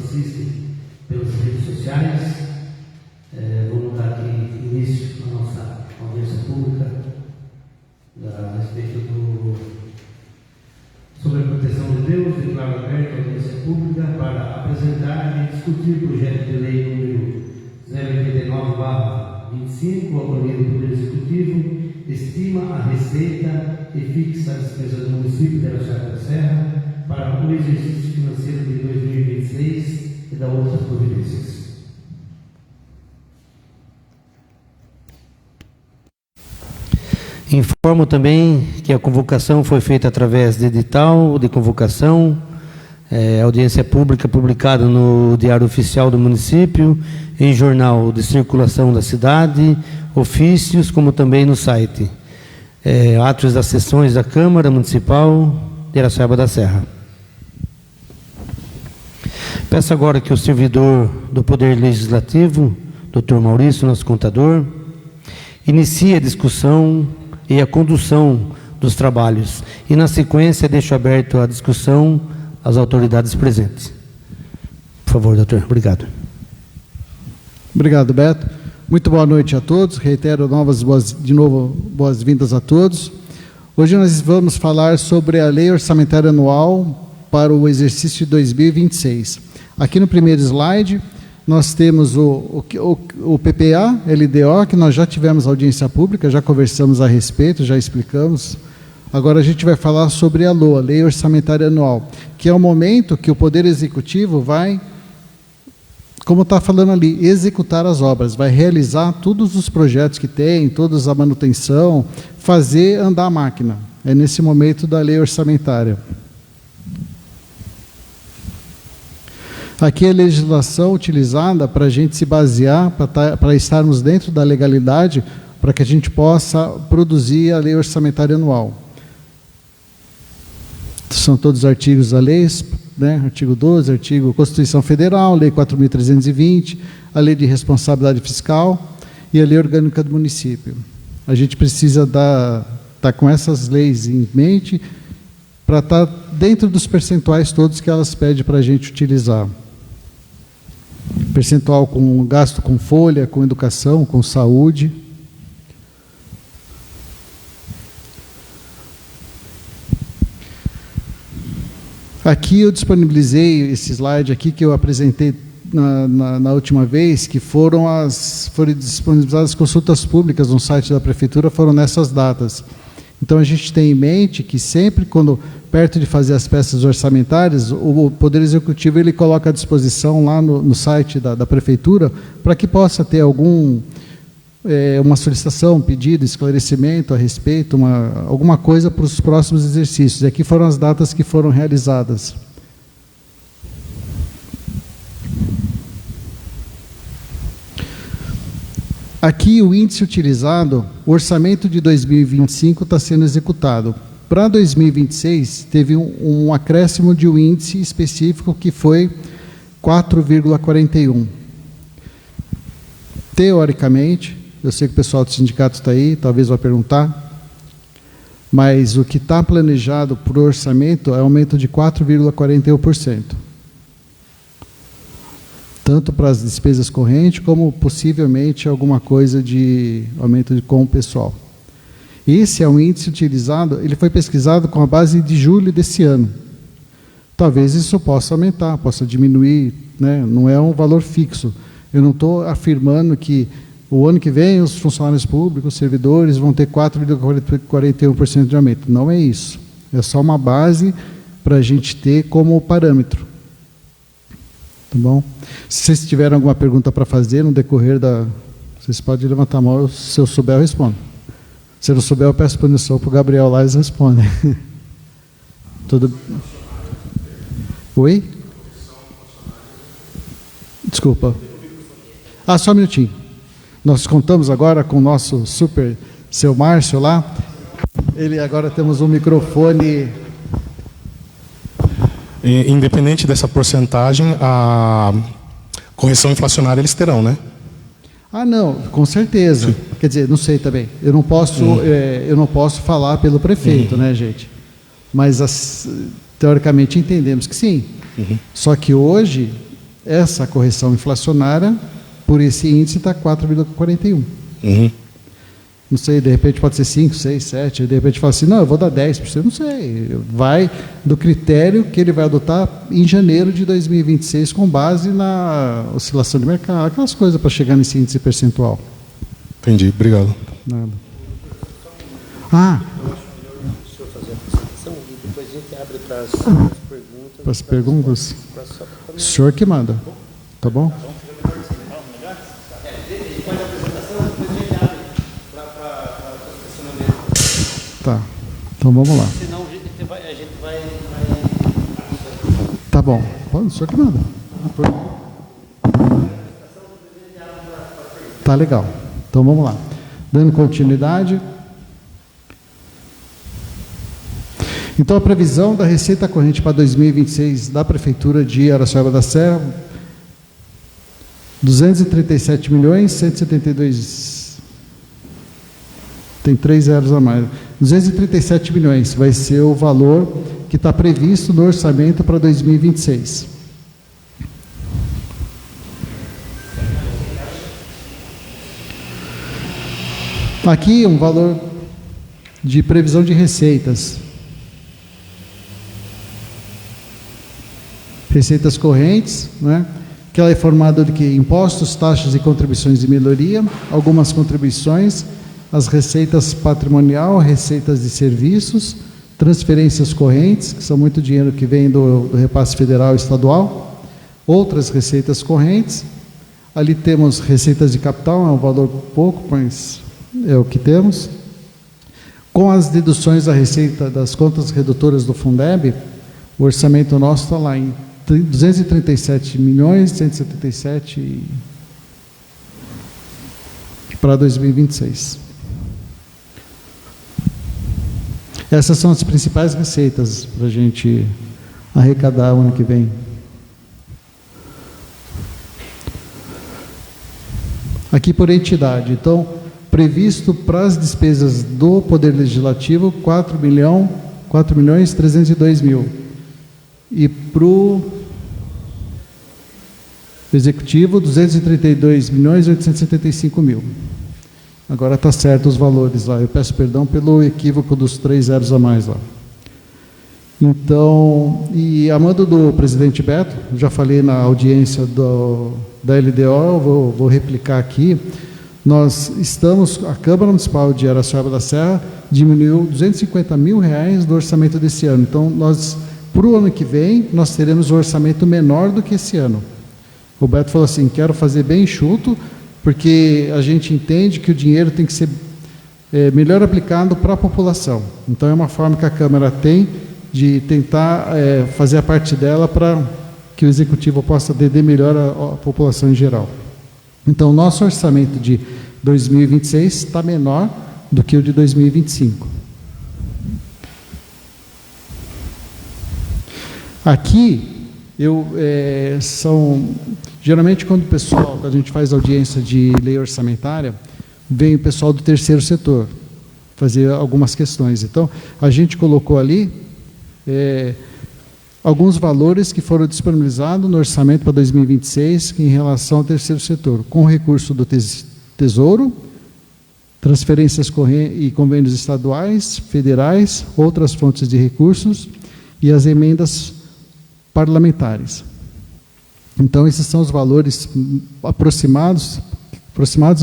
assistem pelas redes sociais. Vamos dar aqui início à nossa audiência pública a respeito sobre a proteção de Deus. Declaro aberta a audiência pública para apresentar e discutir o projeto de lei número 089/25, autoria do Poder Executivo, estima a receita e fixa a despesa do município de Araçuaia da Serra para o exercício financeiro de 2026 e da outras providências. Informo também que a convocação foi feita através de edital de convocação, audiência pública publicada no Diário Oficial do Município, em jornal de circulação da cidade, ofícios, como também no site. Atos das sessões da Câmara Municipal de Araçuaia da Serra. Peço agora que o servidor do Poder Legislativo, Dr. Maurício, nosso contador, inicie a discussão e a condução dos trabalhos. E, na sequência, deixo aberto a discussão às autoridades presentes. Por favor, doutor. Obrigado. Obrigado, Beto. Muito boa noite a todos. Reitero de novo boas-vindas a todos. Hoje nós vamos falar sobre a Lei Orçamentária Anual para o exercício de 2026. Aqui no primeiro slide, nós temos o PPA, LDO, que nós já tivemos audiência pública, já conversamos a respeito, já explicamos. Agora a gente vai falar sobre a LOA, Lei Orçamentária Anual, que é o momento que o Poder Executivo vai, como está falando ali, executar as obras, vai realizar todos os projetos que tem, toda a manutenção, fazer andar a máquina. É nesse momento da Lei Orçamentária. Aqui é a legislação utilizada para a gente se basear, para estarmos dentro da legalidade, para que a gente possa produzir a Lei Orçamentária Anual. São todos os artigos da lei, né? Artigo 12, artigo Constituição Federal, Lei 4.320, a Lei de Responsabilidade Fiscal e a Lei Orgânica do Município. A gente precisa estar com essas leis em mente para estar dentro dos percentuais todos que elas pedem para a gente utilizar. Percentual com gasto com folha, com educação, com saúde. Aqui eu disponibilizei esse slide aqui que eu apresentei na última vez, que foram disponibilizadas consultas públicas no site da Prefeitura, foram nessas datas. Então a gente tem em mente que sempre quando perto de fazer as peças orçamentárias, o Poder Executivo ele coloca à disposição lá no site da Prefeitura para que possa ter uma solicitação, um pedido, esclarecimento a respeito, alguma coisa para os próximos exercícios. E aqui foram as datas que foram realizadas. Aqui o índice utilizado, o orçamento de 2025 está sendo executado. Para 2026, teve um acréscimo de um índice específico que foi 4,41. Teoricamente, eu sei que o pessoal do sindicato está aí, talvez vai perguntar, mas o que está planejado para o orçamento é aumento de 4,41%. Tanto para as despesas correntes, como possivelmente alguma coisa de aumento com o pessoal. Esse é um índice utilizado, ele foi pesquisado com a base de julho desse ano. Talvez isso possa aumentar, possa diminuir, né? Não é um valor fixo. Eu não estou afirmando que o ano que vem os funcionários públicos, os servidores, vão ter 4,41% de aumento. Não é isso. É só uma base para a gente ter como parâmetro. Tá bom? Se vocês tiverem alguma pergunta para fazer no decorrer vocês podem levantar a mão, se eu souber eu respondo. Se eu não souber, eu peço permissão para o Gabriel lá e eles respondem. Tudo. Oi? Desculpa. Só um minutinho. Nós contamos agora com o nosso seu Márcio lá. Agora temos um microfone. Independente dessa porcentagem, a correção inflacionária eles terão, né? Não, com certeza. Sim. Quer dizer, não sei também. Eu não posso falar pelo prefeito, né, gente? Mas teoricamente entendemos que sim. Só que hoje essa correção inflacionária, por esse índice, está 4,41. Não sei, de repente pode ser 5, 6, 7, de repente fala assim, não, eu vou dar 10%, não sei. Vai do critério que ele vai adotar em janeiro de 2026, com base na oscilação de mercado, aquelas coisas para chegar nesse índice percentual. Entendi, obrigado. Nada. Deixa eu fazer a apresentação e depois a gente abre para as perguntas. Para as perguntas? O senhor que manda, tá bom? Tá, então vamos lá. Senão a gente vai... Tá bom, o senhor que manda. Tá legal, então vamos lá. Dando continuidade. Então, a previsão da receita corrente para 2026 da Prefeitura de Araçoiaba da Serra, 237 milhões, 172... Tem 3 zeros a mais. 237 milhões vai ser o valor que está previsto no orçamento para 2026. Aqui um valor de previsão de receitas. Receitas correntes, né? Que ela é formada de que impostos, taxas e contribuições de melhoria, algumas contribuições, as receitas patrimonial, receitas de serviços, transferências correntes, que são muito dinheiro que vem do repasse federal e estadual, outras receitas correntes. Ali temos receitas de capital, é um valor pouco, mas é o que temos. Com as deduções da receita das contas redutoras do Fundeb, o orçamento nosso está lá em 237 milhões, 177 para 2026. Essas são as principais receitas para a gente arrecadar o ano que vem. Aqui por entidade. Então, previsto para as despesas do Poder Legislativo, 4.302 mil. E para o Executivo, 232.875 mil. Agora está certo os valores lá. Eu peço perdão pelo equívoco dos 3 zeros a mais lá. Então, e a mando do presidente Beto, já falei na audiência da LDO, eu vou replicar aqui. Nós estamos, a Câmara Municipal de Araçoiaba da Serra diminuiu R$250 mil do orçamento desse ano. Então, nós, para o ano que vem, nós teremos um orçamento menor do que esse ano. O Beto falou assim, quero fazer bem enxuto, porque a gente entende que o dinheiro tem que ser melhor aplicado para a população. Então, é uma forma que a Câmara tem de tentar fazer a parte dela para que o Executivo possa atender melhor a população em geral. Então, nosso orçamento de 2026 está menor do que o de 2025. Aqui, geralmente quando a gente faz audiência de lei orçamentária, vem o pessoal do terceiro setor fazer algumas questões. Então, a gente colocou ali alguns valores que foram disponibilizados no orçamento para 2026 em relação ao terceiro setor, com recurso do Tesouro, transferências e convênios estaduais, federais, outras fontes de recursos e as emendas parlamentares. Então, esses são os valores aproximados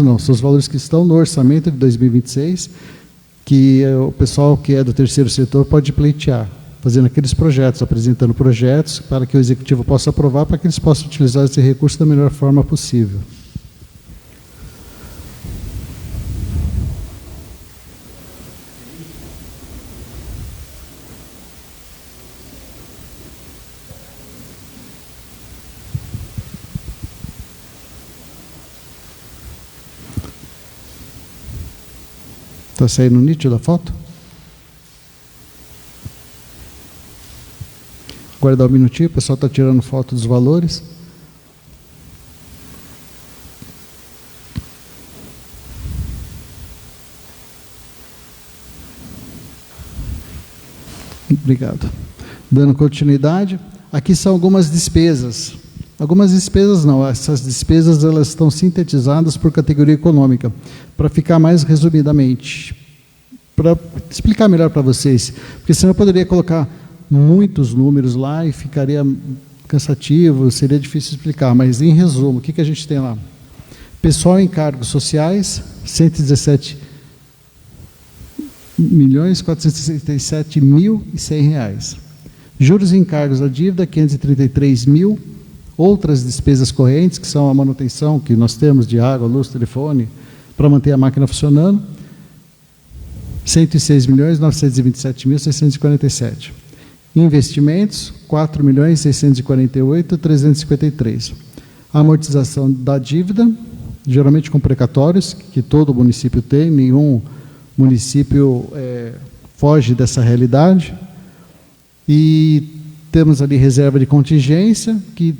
não, são os valores que estão no orçamento de 2026, que o pessoal que é do terceiro setor pode pleitear, fazendo aqueles projetos, apresentando projetos para que o Executivo possa aprovar, para que eles possam utilizar esse recurso da melhor forma possível. Está saindo nítido a foto? Guardar um minutinho, o pessoal está tirando foto dos valores. Obrigado. Dando continuidade, aqui são algumas despesas Algumas despesas não, essas despesas elas estão sintetizadas por categoria econômica, para ficar mais resumidamente, para explicar melhor para vocês, porque senão eu poderia colocar muitos números lá e ficaria cansativo, seria difícil explicar, mas em resumo, o que a gente tem lá? Pessoal em cargos sociais, 117.467.100 reais. Juros em encargos da dívida, 533 mil. Outras despesas correntes, que são a manutenção que nós temos de água, luz, telefone, para manter a máquina funcionando, 106.927.647. Investimentos, 4.648.353. Amortização da dívida, geralmente com precatórios, que todo município tem, nenhum município foge dessa realidade. E temos ali reserva de contingência, que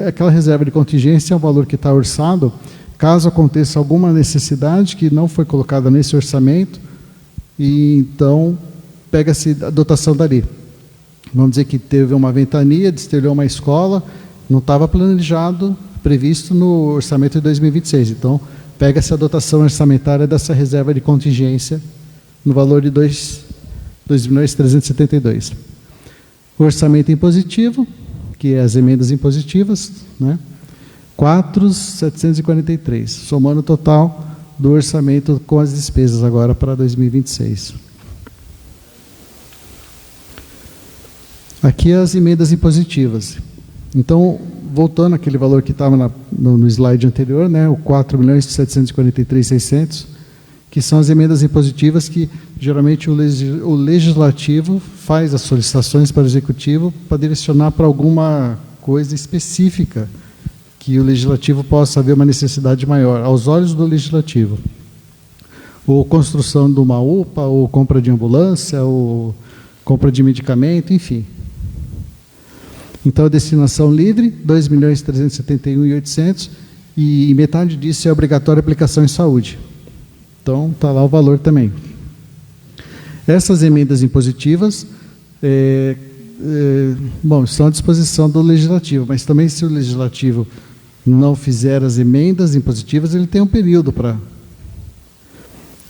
aquela reserva de contingência é um valor que está orçado, caso aconteça alguma necessidade que não foi colocada nesse orçamento, e então pega-se a dotação dali. Vamos dizer que teve uma ventania, destelhou uma escola, não estava planejado, previsto no orçamento de 2026. Então, pega-se a dotação orçamentária dessa reserva de contingência no valor de 2.372. O orçamento impositivo, que é as emendas impositivas, né? 4.743, somando o total do orçamento com as despesas agora para 2026. Aqui as emendas impositivas. Então, voltando àquele valor que estava no slide anterior, né, o 4.743.600, que são as emendas impositivas que, geralmente, o Legislativo faz as solicitações para o Executivo para direcionar para alguma coisa específica que o Legislativo possa haver uma necessidade maior, aos olhos do Legislativo. Ou construção de uma UPA, ou compra de ambulância, ou compra de medicamento, enfim. Então, a destinação livre, 2.371.800, e metade disso é obrigatória aplicação em saúde. Então, está lá o valor também. Essas emendas impositivas, estão à disposição do Legislativo, mas também se o Legislativo não fizer as emendas impositivas, ele tem um período para...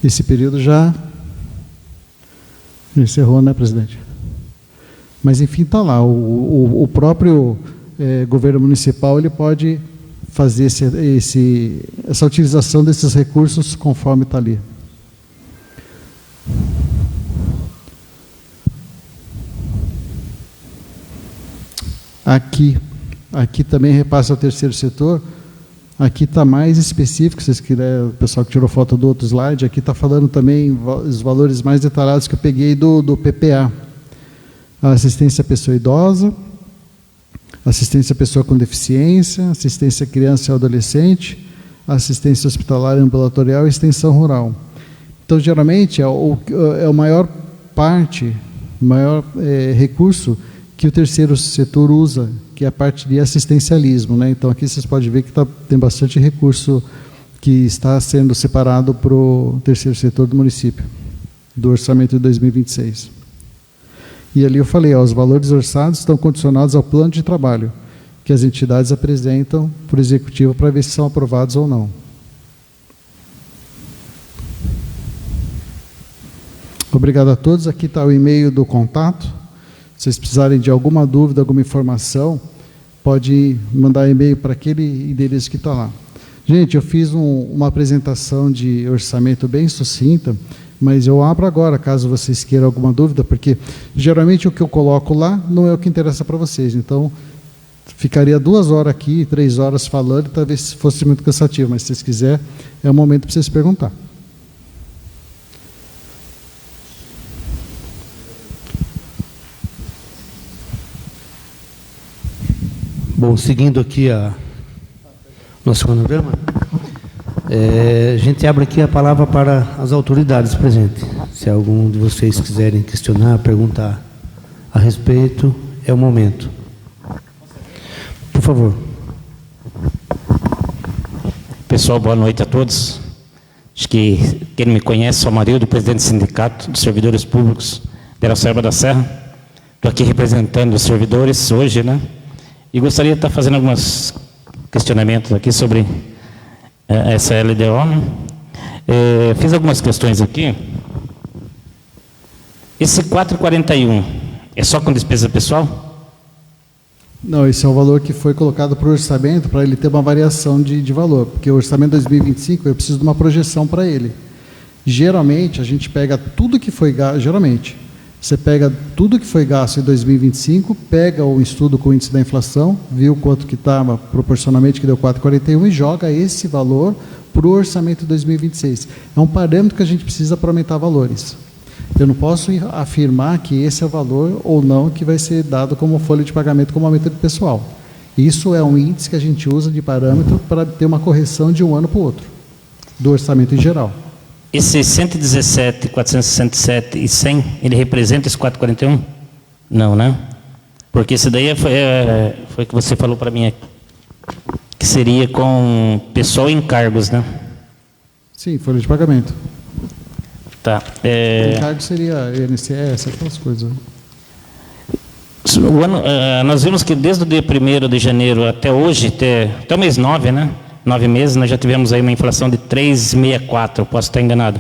Esse período já encerrou, né, presidente? Mas, enfim, está lá. O próprio governo municipal ele pode fazer essa utilização desses recursos conforme está ali. Aqui também repassa ao terceiro setor. Aqui está mais específico, se vocês quiserem, o pessoal que tirou foto do outro slide, aqui está falando também os valores mais detalhados que eu peguei do PPA. A assistência à pessoa idosa, assistência à pessoa com deficiência, assistência à criança e adolescente, assistência hospitalar ambulatorial e extensão rural. Então, geralmente, é a maior parte, o maior recurso que o terceiro setor usa, que é a parte de assistencialismo, né? Então, aqui vocês podem ver que tem bastante recurso que está sendo separado para o terceiro setor do município, do orçamento de 2026. E ali eu falei, os valores orçados estão condicionados ao plano de trabalho que as entidades apresentam para o Executivo para ver se são aprovados ou não. Obrigado a todos. Aqui está o e-mail do contato. Se vocês precisarem de alguma dúvida, alguma informação, pode mandar e-mail para aquele endereço que está lá. Gente, eu fiz uma apresentação de orçamento bem sucinta, mas eu abro agora, caso vocês queiram alguma dúvida, porque geralmente o que eu coloco lá não é o que interessa para vocês. Então, ficaria 2 horas aqui, 3 horas falando, talvez fosse muito cansativo, mas se vocês quiserem, é o momento para vocês perguntar. Bom, seguindo aqui nosso cronograma, a gente abre aqui a palavra para as autoridades presentes. Se algum de vocês quiserem questionar, perguntar a respeito, é o momento. Por favor. Pessoal, boa noite a todos. Acho que quem me conhece, sou Amarildo, presidente do Sindicato dos Servidores Públicos de Araçarba da Serra. Estou aqui representando os servidores hoje, né? E gostaria de estar fazendo alguns questionamentos aqui sobre essa LDO. Né? Fiz algumas questões aqui. Esse 441 é só com despesa pessoal? Não, esse é o valor que foi colocado para o orçamento, para ele ter uma variação de valor, porque o orçamento 2025, eu preciso de uma projeção para ele. Geralmente, a gente pega tudo que foi gasto, geralmente, você pega tudo que foi gasto em 2025, pega o estudo com o índice da inflação, viu quanto que estava proporcionalmente, que deu 4,41, e joga esse valor para o orçamento de 2026. É um parâmetro que a gente precisa para aumentar valores. Eu não posso afirmar que esse é o valor ou não que vai ser dado como folha de pagamento como aumento de pessoal. Isso é um índice que a gente usa de parâmetro para ter uma correção de um ano para o outro, do orçamento em geral. Esse 117, 467 e 100, ele representa esse 441? Não, né? Porque esse daí foi que você falou para mim, que seria com pessoal em cargos, né? Sim, folha de pagamento. Tá. Encargo seria INSS, aquelas coisas. Nós vimos que desde o dia 1º de janeiro até hoje, até o mês 9, né? 9 meses, nós já tivemos aí uma inflação de 3,64, posso estar enganado,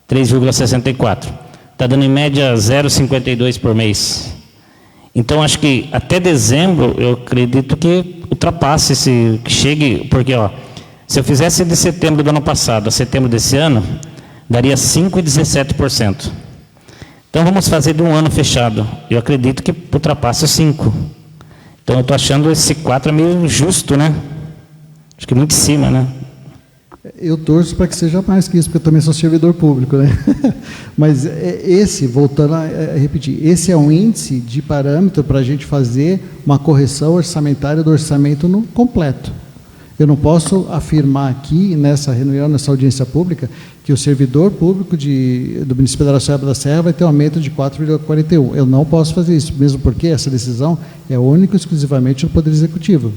3,64. Está dando em média 0,52 por mês. Então, acho que até dezembro, eu acredito que ultrapasse, que chegue, porque, se eu fizesse de setembro do ano passado a setembro desse ano, daria 5,17%. Então, vamos fazer de um ano fechado. Eu acredito que ultrapasse os 5. Então, eu estou achando esse 4 meio justo, né? Acho que muito em cima, né? Eu torço para que seja mais que isso, porque eu também sou servidor público, né? Mas esse, voltando a repetir, esse é um índice de parâmetro para a gente fazer uma correção orçamentária do orçamento no completo. Eu não posso afirmar aqui, nessa reunião, nessa audiência pública, que o servidor público do município da Araçuaíba da Serra vai ter um aumento de 4,41. Eu não posso fazer isso, mesmo porque essa decisão é única e exclusivamente do Poder Executivo.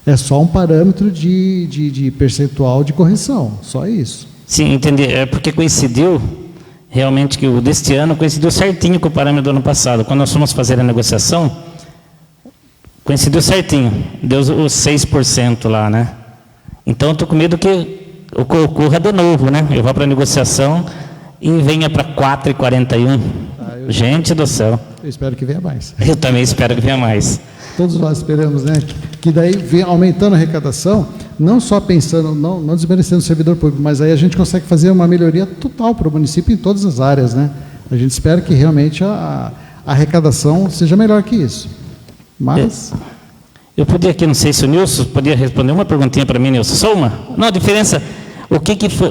É só um parâmetro de percentual de correção, só isso. Sim, entendi. É porque coincidiu, realmente, que o deste ano coincidiu certinho com o parâmetro do ano passado. Quando nós fomos fazer a negociação, coincidiu certinho, deu os 6% lá, né? Então, eu estou com medo que ocorra de novo, né? Eu vou para a negociação e venha para 4,41. Gente do céu. Eu espero que venha mais. Eu também espero que venha mais. Todos nós esperamos, né? Que daí vem aumentando a arrecadação, não só pensando, não desmerecendo o servidor público, mas aí a gente consegue fazer uma melhoria total para o município em todas as áreas, né? A gente espera que realmente a arrecadação seja melhor que isso. Mas... Eu podia aqui, não sei se o Nilson podia responder uma perguntinha para mim, Nilson. Só uma. Não, a diferença, o que foi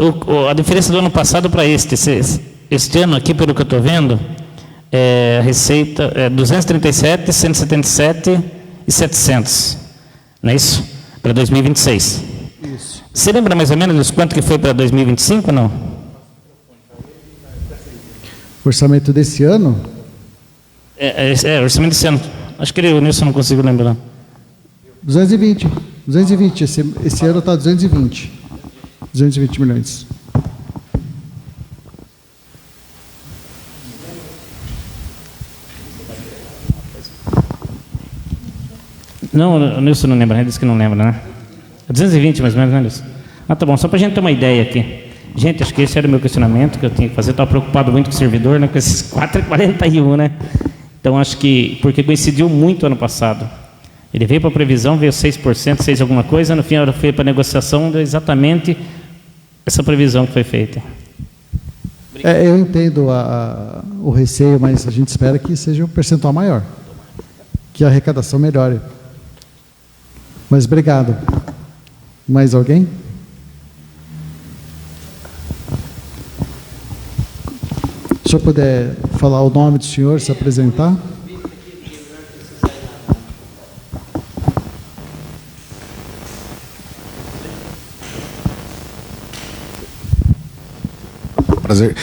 a diferença do ano passado para este ano aqui, pelo que eu estou vendo, a receita é 237, 177 e 700. Não é isso? Para 2026. Isso. Você lembra mais ou menos quanto que foi para 2025 ou não? O orçamento desse ano? O orçamento desse ano. Acho que o Nilson não conseguiu lembrar. 220. Esse ano está 220. 220 milhões. Não, o Nilson não lembra, ele disse que não lembra, né? 220 mais ou menos, né, Nilson? Ah, tá bom, só para a gente ter uma ideia aqui. Gente, acho que esse era o meu questionamento que eu tinha que fazer. Eu estava preocupado muito com o servidor, né, com esses 4,41, né? Então, acho que, porque coincidiu muito ano passado. Ele veio para a previsão, veio 6%, 6 alguma coisa, no fim, ela foi para a negociação, deu exatamente essa previsão que foi feita. Eu entendo o receio, mas a gente espera que seja um percentual maior, que a arrecadação melhore. Mas obrigado. Mais alguém? Se o senhor puder falar o nome do senhor, se apresentar. Prazer.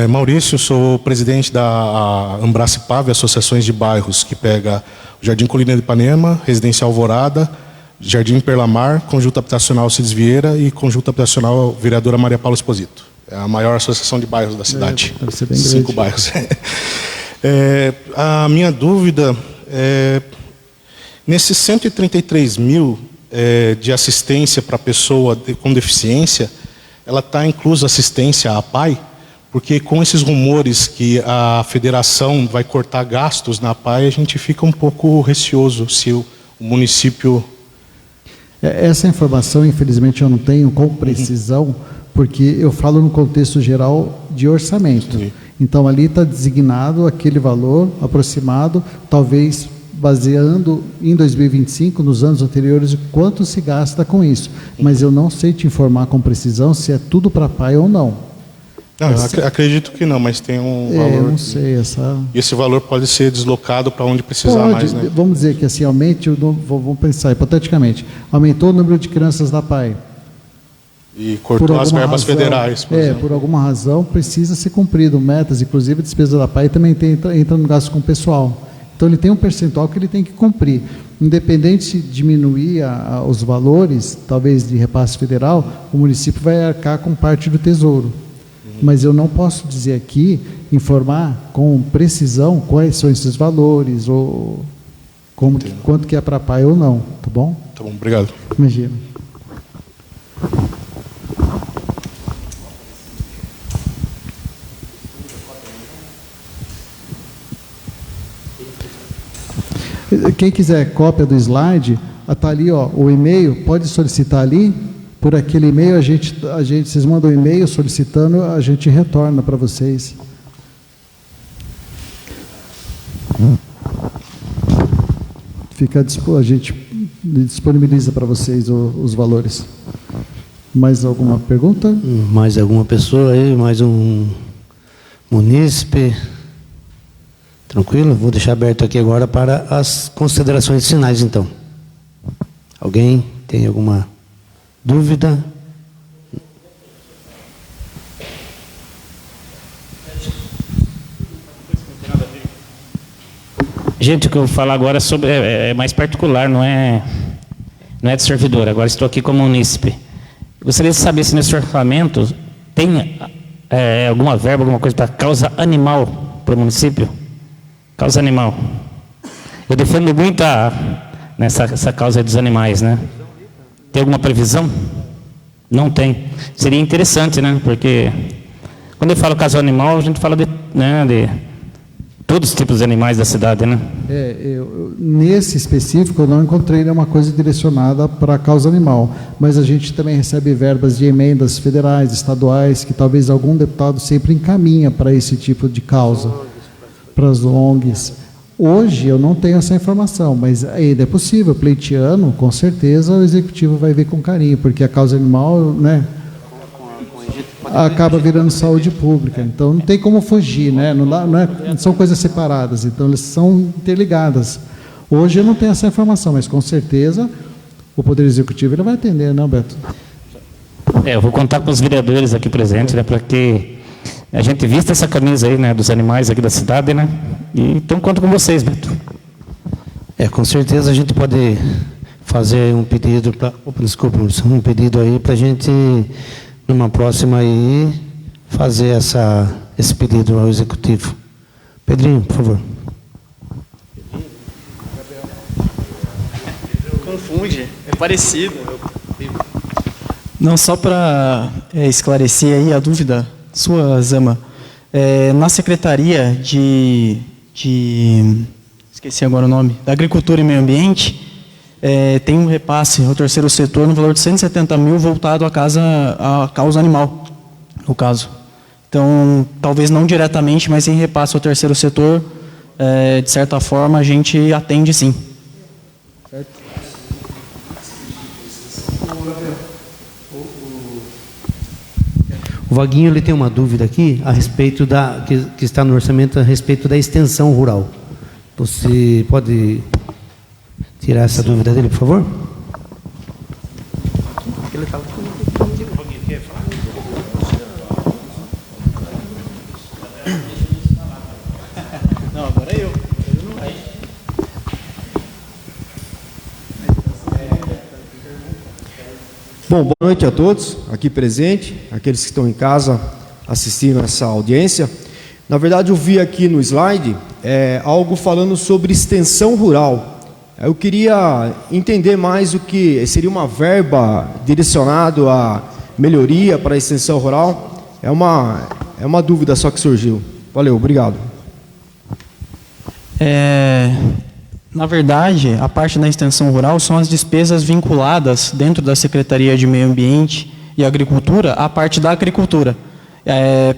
Maurício, sou presidente da Ambracipave, Associações de Bairros, que pega o Jardim Colina de Ipanema, Residencial Alvorada, Jardim Perlamar, Conjunto Habitacional Cides Vieira e Conjunto Habitacional Vereadora Maria Paula Esposito. É a maior associação de bairros da cidade. Deve ser bem 5 bairros. A minha dúvida é Nesses 133 mil de assistência para pessoa com deficiência, ela está inclusa assistência à APAE? Porque com esses rumores que a federação vai cortar gastos na APAE, a gente fica um pouco receoso se o município... Essa informação, infelizmente, eu não tenho com precisão, porque eu falo no contexto geral de orçamento. Sim. Então, ali está designado aquele valor aproximado, talvez baseando em 2025, nos anos anteriores, quanto se gasta com isso. Mas eu não sei te informar com precisão se é tudo para APAE ou não. Não, eu acredito que não, mas tem um valor... Eu não sei. E esse valor pode ser deslocado para onde precisar pode, mais, né? Vamos dizer que assim, aumente, vamos pensar hipoteticamente, aumentou o número de crianças da APAE. E cortou as verbas federais, por exemplo. Por alguma razão, precisa ser cumprido metas, inclusive a despesa da APAE também entra no gasto com o pessoal. Então, ele tem um percentual que ele tem que cumprir. Independente de diminuir os valores, talvez de repasse federal, o município vai arcar com parte do tesouro. Mas eu não posso dizer aqui, informar com precisão quais são esses valores, ou quanto que é para a APAE ou não, tá bom? Tá bom, obrigado. Imagina. Quem quiser cópia do slide, está ali, ó, o e-mail, pode solicitar ali. Por aquele e-mail, vocês mandam um e-mail solicitando, a gente retorna para vocês. A gente disponibiliza para vocês os valores. Mais alguma pergunta? Mais alguma pessoa aí? Mais um munícipe? Tranquilo? Vou deixar aberto aqui agora para as considerações finais, então. Alguém tem alguma dúvida? Gente, o que eu vou falar agora é mais particular, não é de servidor. Agora estou aqui como munícipe. Gostaria de saber se nesse orçamento tem alguma verba, alguma coisa para causa animal para o município? Causa animal. Eu defendo muito essa causa dos animais, né? Tem alguma previsão? Não tem. Seria interessante, né? Porque quando eu falo causa animal, a gente fala de todos os tipos de animais da cidade, né? Nesse específico, eu não encontrei nenhuma coisa direcionada para a causa animal, mas a gente também recebe verbas de emendas federais, estaduais, que talvez algum deputado sempre encaminha para esse tipo de causa, para as ONGs. Hoje eu não tenho essa informação, mas ainda é possível, pleiteando, com certeza o executivo vai ver com carinho, porque a causa animal, né, acaba virando saúde pública, então não tem como fugir, né? Não são coisas separadas, então elas são interligadas. Hoje eu não tenho essa informação, mas com certeza o Poder Executivo ele vai atender, não, Beto? Eu vou contar com os vereadores aqui presentes, né, para que a gente vista essa camisa aí, né, dos animais aqui da cidade, né? E então conto com vocês, Beto. Com certeza a gente pode fazer um pedido um pedido aí para a gente, numa próxima aí, fazer esse pedido ao executivo. Pedrinho, por favor. Confunde, é parecido. Não, só para esclarecer aí a dúvida sua, Zama, na Secretaria esqueci agora o nome, da Agricultura e Meio Ambiente, tem um repasse ao terceiro setor no valor de 170 mil voltado à causa animal, no caso. Então, talvez não diretamente, mas em repasse ao terceiro setor, de certa forma, a gente atende sim. Certo? O Vaguinho ele tem uma dúvida aqui a respeito que está no orçamento a respeito da extensão rural. Você pode tirar essa dúvida dele, por favor? Não, agora é eu. Bom, boa noite a todos aqui presentes, aqueles que estão em casa assistindo essa audiência. Na verdade, eu vi aqui no slide algo falando sobre extensão rural. Eu queria entender mais o que seria uma verba direcionada à melhoria para a extensão rural. É uma dúvida só que surgiu. Valeu, obrigado. Na verdade, a parte da extensão rural são as despesas vinculadas dentro da Secretaria de Meio Ambiente e Agricultura à parte da agricultura.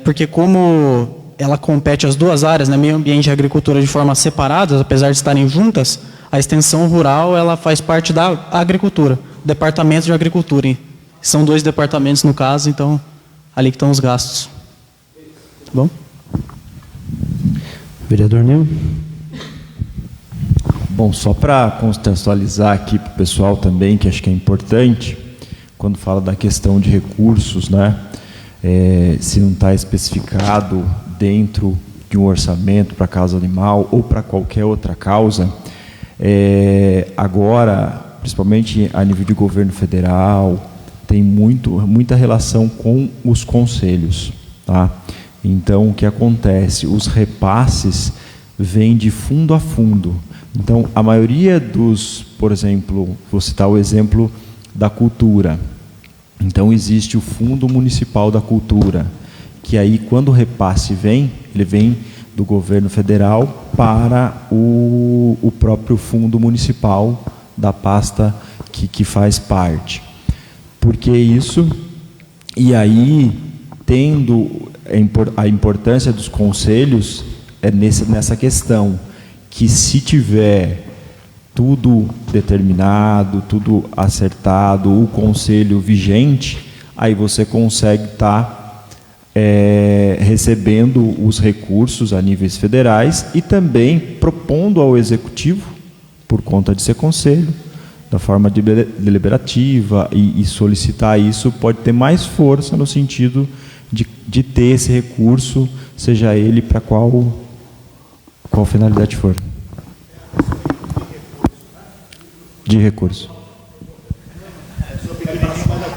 Porque como ela compete as duas áreas, né, meio ambiente e agricultura, de forma separadas, apesar de estarem juntas, a extensão rural ela faz parte da agricultura, departamento de agricultura. São 2 departamentos no caso, então ali que estão os gastos. Tá bom? Vereador Nil. Bom, só para contextualizar aqui para o pessoal também, que acho que é importante, quando fala da questão de recursos, né, se não está especificado dentro de um orçamento para causa animal ou para qualquer outra causa, agora, principalmente a nível de governo federal, tem muita relação com os conselhos, tá? Então, o que acontece? Os repasses vêm de fundo a fundo. Então, a maioria por exemplo, vou citar o exemplo da cultura. Então, existe o Fundo Municipal da Cultura, que aí, quando o repasse vem, ele vem do governo federal para o próprio fundo municipal da pasta que faz parte. Por que isso? E aí, tendo a importância dos conselhos, nessa questão, que se tiver tudo determinado, tudo acertado, o conselho vigente, aí você consegue estar recebendo os recursos a níveis federais e também propondo ao executivo, por conta de ser conselho, da forma deliberativa, e solicitar isso pode ter mais força no sentido de ter esse recurso, seja ele para qual finalidade for. De recurso.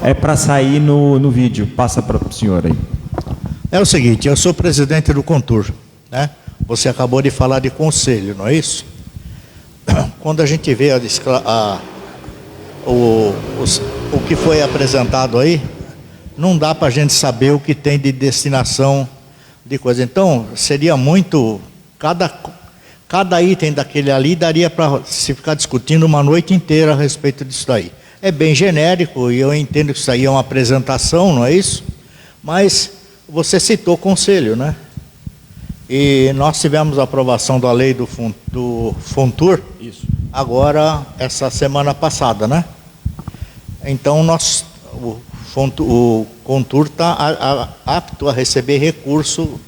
É para sair no vídeo. Passa para o senhor aí. É o seguinte, eu sou presidente do Contur, né? Você acabou de falar de conselho, não é isso? Quando a gente vê o que foi apresentado aí, não dá para a gente saber o que tem de destinação de coisa. Então, seria muito... Cada item daquele ali daria para se ficar discutindo uma noite inteira a respeito disso daí. É bem genérico e eu entendo que isso aí é uma apresentação, não é isso? Mas você citou conselho, né? E nós tivemos a aprovação da lei do Fontur, isso, agora, essa semana passada, né? Então, o Contur está apto a receber recurso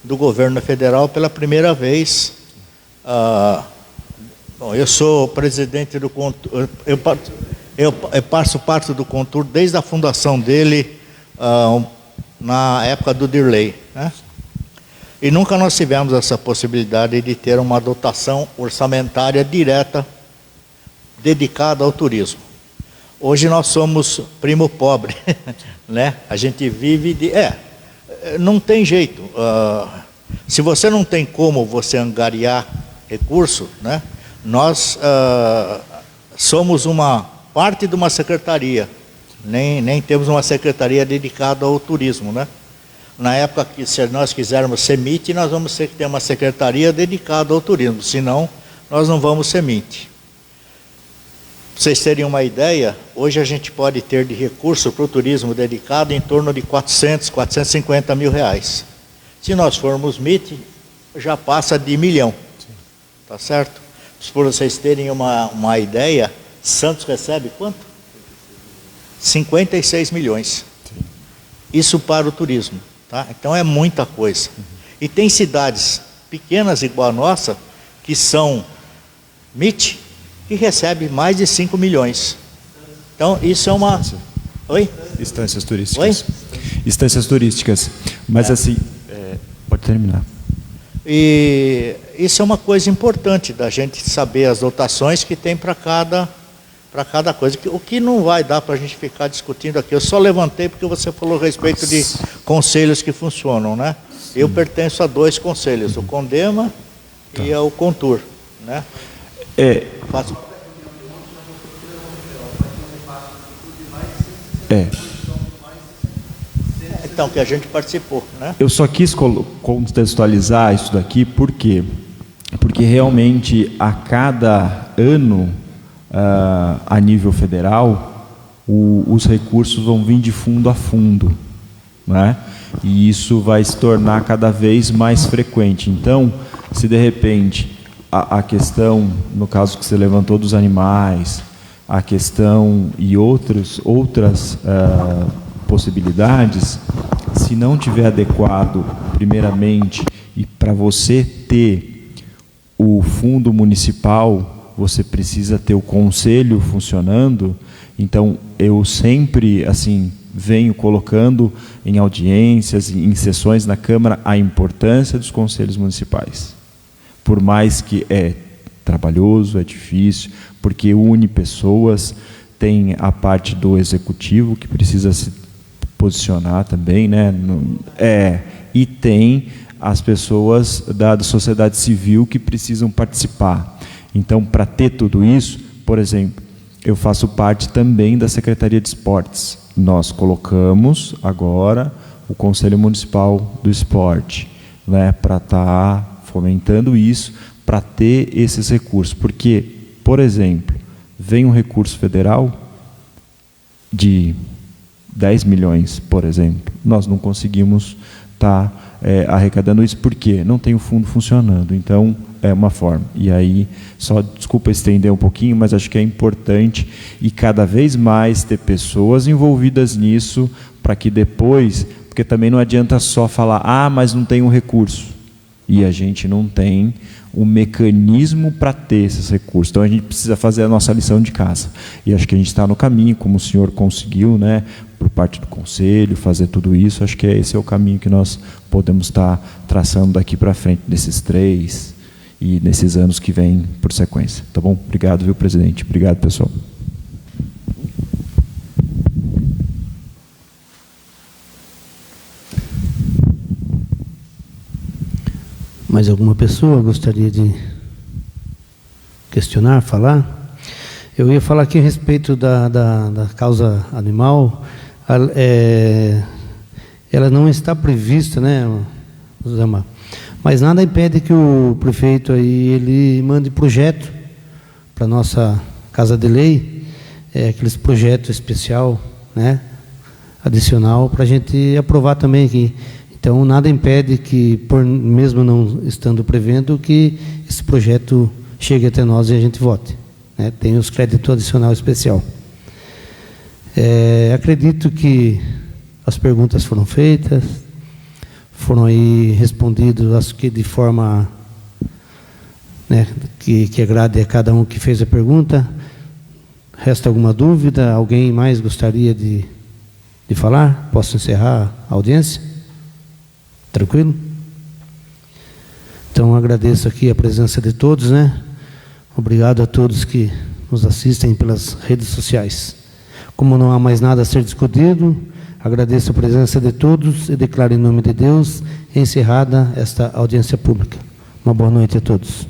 do governo federal pela primeira vez. Bom, eu sou presidente do Contur, eu faço parte do Contur desde a fundação dele, na época do Dirley, né? E nunca nós tivemos essa possibilidade de ter uma dotação orçamentária direta dedicada ao turismo. Hoje nós somos primo pobre, né? A gente vive não tem jeito. Se você não tem como você angariar recurso, né? Nós somos uma parte de uma secretaria, nem temos uma secretaria dedicada ao turismo, né? Na época que, se nós quisermos ser MIT, nós vamos ter que ter uma secretaria dedicada ao turismo, senão nós não vamos ser MIT. Para vocês terem uma ideia, hoje a gente pode ter de recurso para o turismo dedicado em torno de 450 mil reais. Se nós formos MIT, já passa de 1 milhão, tá certo? Para vocês terem uma ideia, Santos recebe quanto? 56 milhões. Isso para o turismo, tá? Então é muita coisa. E tem cidades pequenas igual a nossa, que são MIT, que recebe mais de 5 milhões. Então isso é uma... Oi? Estâncias turísticas. Oi? Estâncias turísticas. Mas assim, pode terminar. E isso é uma coisa importante da gente saber as dotações que tem para cada coisa. O que não vai dar para a gente ficar discutindo aqui. Eu só levantei porque você falou a respeito de conselhos que funcionam, né? Eu pertenço a 2 conselhos, o CONDEMA e ao Contur, né? Então, que a gente participou, né? Eu só quis contextualizar isso daqui, por quê? Porque realmente a cada ano, a nível federal, os recursos vão vir de fundo a fundo, né? E isso vai se tornar cada vez mais frequente. Então, se de repente a questão, no caso que você levantou dos animais, a questão e outras possibilidades, se não tiver adequado, primeiramente, e para você ter o fundo municipal, você precisa ter o conselho funcionando. Então, eu sempre, assim, venho colocando em audiências, em sessões na Câmara, a importância dos conselhos municipais. Por mais que é trabalhoso, é difícil, porque une pessoas, tem a parte do executivo que precisa se posicionar também, né? E tem as pessoas da sociedade civil que precisam participar. Então, para ter tudo isso, por exemplo, eu faço parte também da Secretaria de Esportes. Nós colocamos agora o Conselho Municipal do Esporte, né, para estar fomentando isso, para ter esses recursos. Porque, por exemplo, vem um recurso federal de 10 milhões, por exemplo. Nós não conseguimos estar arrecadando isso, porque não tem o fundo funcionando. Então, é uma forma. E aí, só, desculpa estender um pouquinho, mas acho que é importante e cada vez mais ter pessoas envolvidas nisso, para que depois, porque também não adianta só falar, mas não tem um recurso. E a gente não tem o mecanismo para ter esses recursos. Então, a gente precisa fazer a nossa lição de casa. E acho que a gente está no caminho, como o senhor conseguiu, né, por parte do Conselho, fazer tudo isso. Acho que esse é o caminho que nós podemos estar traçando daqui para frente, nesses 3 e nesses anos que vêm por sequência. Tá bom? Obrigado, viu, presidente? Obrigado, pessoal. Mais alguma pessoa gostaria de questionar, falar? Eu ia falar aqui a respeito da causa animal. Ela não está prevista, né, Zama? Mas nada impede que o prefeito aí ele mande projeto para nossa Casa de Lei, aqueles projetos especial, né, adicional, para a gente aprovar também aqui. Então, nada impede que, mesmo não estando prevendo, que esse projeto chegue até nós e a gente vote, né? Tem os créditos adicional especial. Acredito que as perguntas foram feitas, foram aí respondidas, acho que de forma, né, que agrade a cada um que fez a pergunta. Resta alguma dúvida? Alguém mais gostaria de falar? Posso encerrar a audiência? Tranquilo? Então, agradeço aqui a presença de todos, né? Obrigado a todos que nos assistem pelas redes sociais. Como não há mais nada a ser discutido, agradeço a presença de todos e declaro em nome de Deus encerrada esta audiência pública. Uma boa noite a todos.